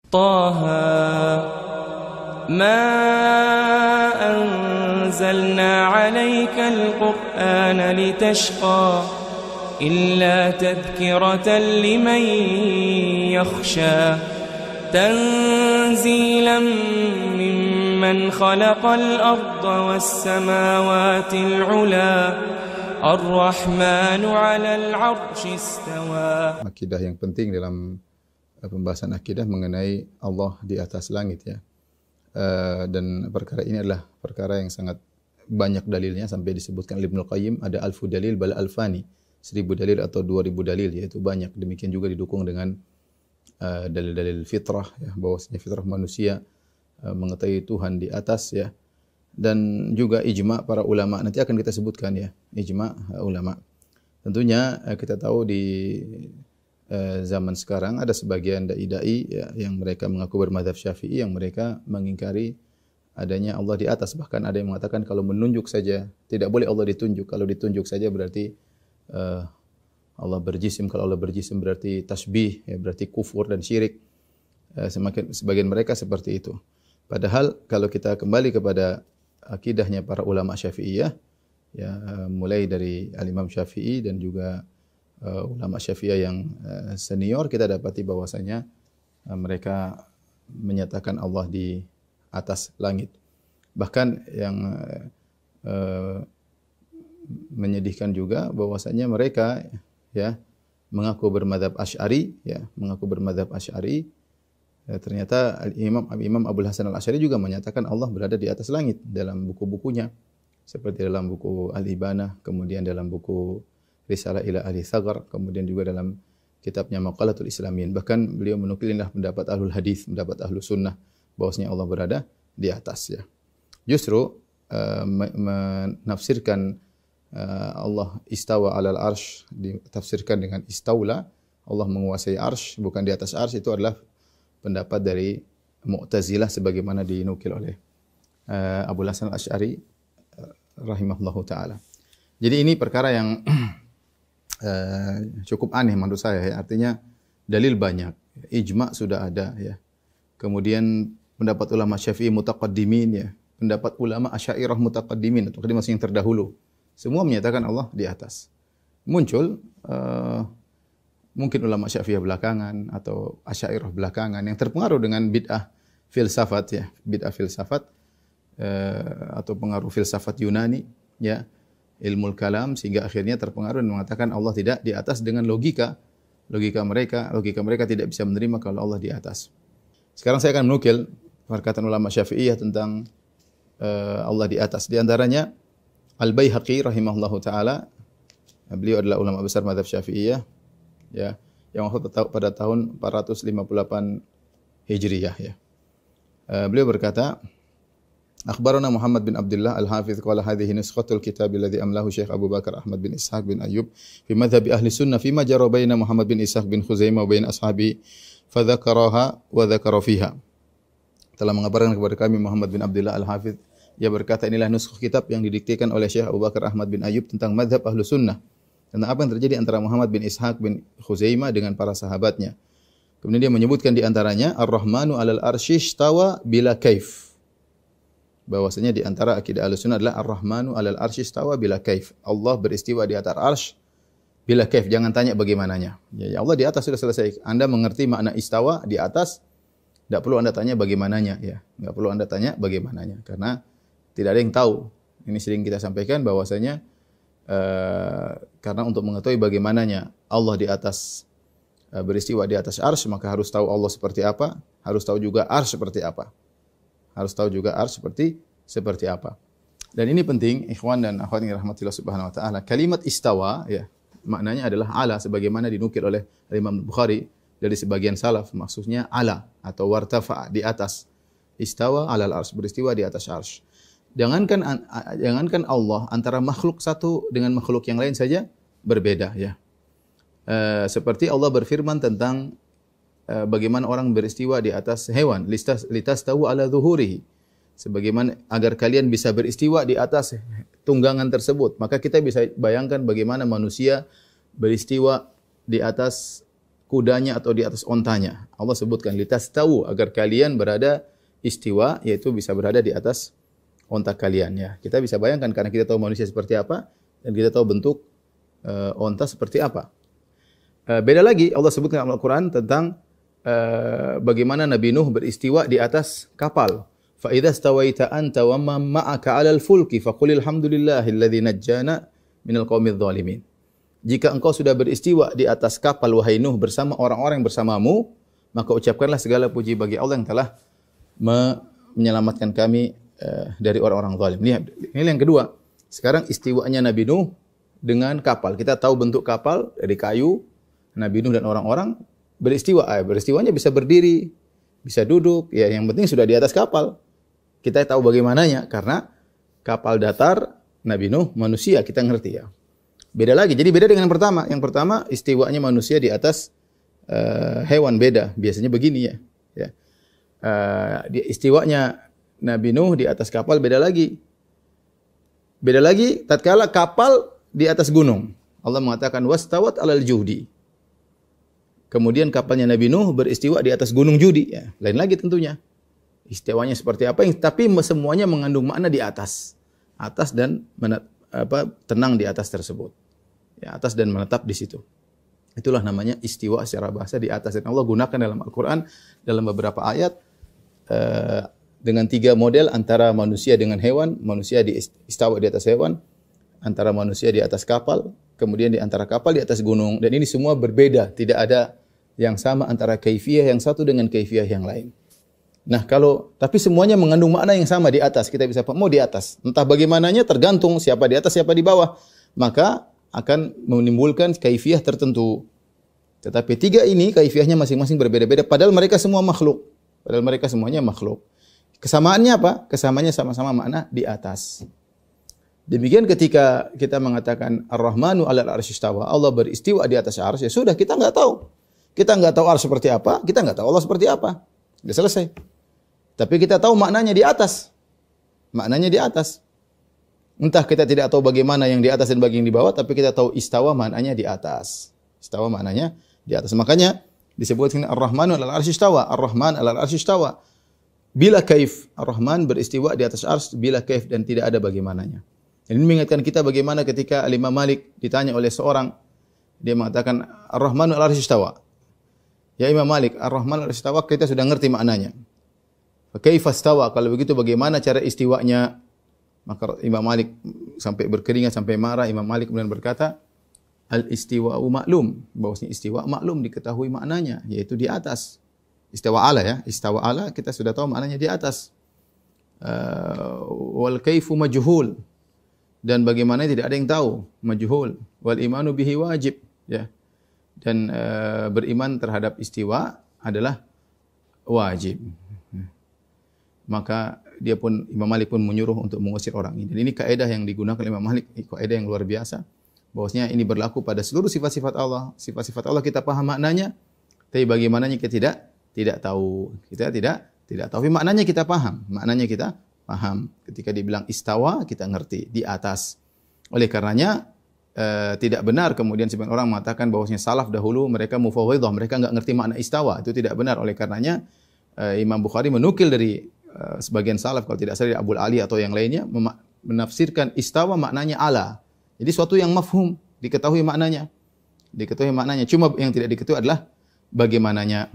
طه ما أنزلنا عليك القرآن لتشقى إلا تذكرة لمن يخشى تنزيلا ممن خلق الأرض والسماوات العلى الرحمن على العرش استوى. Akidah yang penting dalam pembahasan akidah mengenai Allah di atas langit ya. Dan perkara ini adalah perkara yang sangat banyak dalilnya sampai disebutkan Ibnu Qayyim ada alfu dalil bal alfani, 1000 dalil atau 2000 dalil, yaitu banyak. Demikian juga didukung dengan dalil-dalil fitrah ya, bahwasanya fitrah manusia mengetahui Tuhan di atas ya. Dan juga ijma' para ulama, nanti akan kita sebutkan ya, ijma' ulama. Tentunya kita tahu di zaman sekarang ada sebagian dai-dai ya, yang mereka mengaku bermadzhab Syafi'i, yang mereka mengingkari adanya Allah di atas. Bahkan ada yang mengatakan kalau menunjuk saja, tidak boleh Allah ditunjuk. Kalau ditunjuk saja berarti Allah berjisim. Kalau Allah berjisim berarti tasbih, ya, berarti kufur dan syirik. Sebagian mereka seperti itu. Padahal kalau kita kembali kepada akidahnya para ulama Syafi'iyah, ya, mulai dari Al-Imam Syafi'i dan juga ulama Syafi'iyah yang senior, kita dapati bahwasanya mereka menyatakan Allah di atas langit. Bahkan yang menyedihkan juga bahwasanya mereka ya mengaku bermadzhab Asy'ari ya, mengaku bermadzhab Asy'ari. Ternyata Imam Abdul Hasan Al-Asy'ari juga menyatakan Allah berada di atas langit dalam buku-bukunya, seperti dalam buku Al-Ibanah, kemudian dalam buku Risalah ila Ahli Tsaghar, kemudian juga dalam kitabnya Maqalatul Islamin. Bahkan beliau menukilinlah pendapat Ahlul Hadis, pendapat Ahlus Sunnah, bahwasanya Allah berada di atas ya. Justru menafsirkan Allah istawa alal arsh, ditafsirkan dengan istaula, Allah menguasai arsh, bukan di atas arsh, itu adalah pendapat dari Mu'tazilah sebagaimana dinukil oleh Abu Hasan Al-Asy'ari rahimahullahu taala. Jadi ini perkara yang cukup aneh menurut saya ya. Artinya dalil banyak, ijma' sudah ada ya. Kemudian pendapat ulama Syafi'i mutaqaddimin ya, pendapat ulama Asy'ariyah mutaqaddimin atau masih yang terdahulu, semua menyatakan Allah di atas. Muncul mungkin ulama Syafi'iyah belakangan atau Asy'ariyah belakangan yang terpengaruh dengan bid'ah filsafat ya, bid'ah filsafat atau pengaruh filsafat Yunani ya, ilmu kalam, sehingga akhirnya terpengaruh dan mengatakan Allah tidak di atas dengan logika mereka tidak bisa menerima kalau Allah di atas. Sekarang saya akan menukil perkataan ulama Syafi'iyah tentang Allah di atas. Di antaranya Al-Baihaqi rahimahullahu taala, beliau adalah ulama besar mazhab Syafi'iyah ya, yang wafat pada tahun 458 Hijriyah ya. Beliau berkata, Akhbarana Muhammad bin Abdullah Al-Hafiz qala hadhihi nuskhatul kitab alladhi amlahu Syekh Abu Bakar Ahmad bin Ishaq bin Ayyub fi madhhabi ahli sunnah fi ma jara baina Muhammad bin Ishaq bin Khuzaimah wa bain ashabi fa dzakaraha wa dzakara fiha. Telah mengabarkan kepada kami Muhammad bin Abdullah Al-Hafiz, ia berkata inilah nuskh kitab yang didiktekan oleh Syekh Abu Bakar Ahmad bin Ayyub tentang madhab ahlu sunnah, tentang apa yang terjadi antara Muhammad bin Ishaq bin Khuzaimah dengan para sahabatnya. Kemudian dia menyebutkan di antaranya Ar-Rahmanu 'alal arsy istawa bila kaif. Bahwasanya di antara akidah Ahlussunnah adalah Ar-Rahmanu 'alal arsy istawa bila kaif. Allah beristiwa di atas arsy bila kaif, jangan tanya bagaimananya. Ya Allah di atas sudah selesai. Anda mengerti makna istawa di atas, tidak perlu Anda tanya bagaimananya ya. Enggak perlu Anda tanya bagaimananya karena tidak ada yang tahu. Ini sering kita sampaikan bahwasanya karena untuk mengetahui bagaimananya Allah di atas beristiwa di atas arsy, maka harus tahu Allah seperti apa, harus tahu juga arsy seperti apa. Harus tahu juga arsy seperti apa. Dan ini penting, ikhwan dan akhwat yang rahmatillah subhanahu wa ta'ala. Kalimat istawa, ya, maknanya adalah ala, sebagaimana dinukil oleh Imam Bukhari dari sebagian salaf. Maksudnya ala atau wartafa, di atas. Istawa alal arsy, beristiwa di atas arsy. Jangankan Allah, antara makhluk satu dengan makhluk yang lain saja berbeda. Ya. Seperti Allah berfirman tentang bagaimana orang beristiwa di atas hewan, litastawu ala zuhurihi, sebagaimana agar kalian bisa beristiwa di atas tunggangan tersebut. Maka kita bisa bayangkan bagaimana manusia beristiwa di atas kudanya atau di atas ontanya. Allah sebutkan litastawu, agar kalian berada istiwa, yaitu bisa berada di atas onta kalian ya. Kita bisa bayangkan karena kita tahu manusia seperti apa dan kita tahu bentuk onta seperti apa. Beda lagi Allah sebutkan dalam Al-Qur'an tentang bagaimana Nabi Nuh beristiwa di atas kapal. Fa idza stawaita anta wa man ma'aka 'alal fulki faqul alhamdulillahilladzi najjana minal qaumidz zalimin. Jika engkau sudah beristiwa di atas kapal wahai Nuh bersama orang-orang yang bersamamu, maka ucapkanlah segala puji bagi Allah yang telah menyelamatkan kami dari orang-orang zalim. Ini yang kedua. Sekarang istiwanya Nabi Nuh dengan kapal. Kita tahu bentuk kapal dari kayu. Nabi Nuh dan orang-orang beristiwa. Beristiwanya bisa berdiri, bisa duduk. Ya, yang penting sudah di atas kapal. Kita tahu bagaimananya karena kapal datar Nabi Nuh manusia, kita ngerti ya. Beda lagi. Jadi beda dengan yang pertama. Yang pertama istiwanya manusia di atas hewan, beda. Biasanya begini ya. Istiwanya Nabi Nuh di atas kapal beda lagi. Beda lagi tatkala kapal di atas gunung. Allah mengatakan wastawat 'alal judi. Kemudian kapalnya Nabi Nuh beristiwa di atas gunung Judi. Ya, lain lagi tentunya. Istiwanya seperti apa? Tapi semuanya mengandung makna di atas. Atas dan tenang di atas tersebut. Ya, atas dan menetap di situ. Itulah namanya istiwa secara bahasa di atas. Dan Allah gunakan dalam Al-Quran, dalam beberapa ayat, dengan 3 model antara manusia dengan hewan. Manusia istawa di atas hewan. Antara manusia di atas kapal. Kemudian di antara kapal di atas gunung. Dan ini semua berbeda. Tidak ada yang sama antara kaifiyah yang satu dengan kaifiyah yang lain. Nah, tapi semuanya mengandung makna yang sama di atas. Kita bisa mau di atas. Entah bagaimananya tergantung siapa di atas, siapa di bawah. Maka akan menimbulkan kaifiyah tertentu. Tetapi 3 ini kaifiyahnya masing-masing berbeda-beda. Padahal mereka semua makhluk. Padahal mereka semuanya makhluk. Kesamaannya apa? Kesamaannya sama-sama makna di atas. Demikian ketika kita mengatakan Ar-Rahmanu 'alal 'arsy istawa, Allah beristiwa di atas arsy, ya sudah, kita enggak tahu. Kita enggak tahu arsy seperti apa, kita enggak tahu Allah seperti apa. Sudah selesai. Tapi kita tahu maknanya di atas. Maknanya di atas. Entah kita tidak tahu bagaimana yang di atas dan bagian di bawah, tapi kita tahu istawa maknanya di atas. Istawa maknanya di atas. Makanya disebutkan Ar-Rahmanu 'alal 'arsy istawa, Ar-Rahman 'alal 'arsy istawa. Bila kaif, Ar-Rahman beristiwa di atas arsy bila kaif, dan tidak ada bagaimananya. Ini mengingatkan kita bagaimana ketika Imam Malik ditanya oleh seorang, dia mengatakan Ar-Rahmanu 'alal 'arsy istawa. Ya Imam Malik, Ar-Rahman 'alal 'arsy istawa kita sudah ngerti maknanya. Kaifa istawa? Kalau begitu bagaimana cara istiwanya? Maka Imam Malik sampai berkeringat, sampai marah. Imam Malik kemudian berkata, al-istiwa'u maklum. Bahwasanya istiwa maklum, diketahui maknanya, yaitu di atas. Istiwa ala ya. Istiwa ala kita sudah tahu maknanya di atas. Wal kaifu majhul. Dan bagaimana tidak ada yang tahu, majhul. Wal imanu bihi wajib, ya. Dan beriman terhadap istiwa adalah wajib. Maka Imam Malik pun menyuruh untuk mengusir orang ini. Dan ini kaidah yang digunakan Imam Malik, kaidah yang luar biasa. Bahwasanya ini berlaku pada seluruh sifat-sifat Allah. Sifat-sifat Allah kita paham maknanya, tapi bagaimananya kita tidak tahu. Kita tidak tahu. Tapi maknanya kita paham. Maknanya kita paham. Ketika dibilang istawa, kita ngerti di atas. Oleh karenanya tidak benar kemudian sebagian orang mengatakan bahwasanya salaf dahulu mereka mufawwidhah, mereka enggak ngerti makna istawa. Itu tidak benar. Oleh karenanya Imam Bukhari menukil dari sebagian salaf, kalau tidak salah Abu Ali atau yang lainnya, menafsirkan istawa maknanya ala. Jadi suatu yang mafhum, diketahui maknanya. Cuma yang tidak diketahui adalah bagaimananya.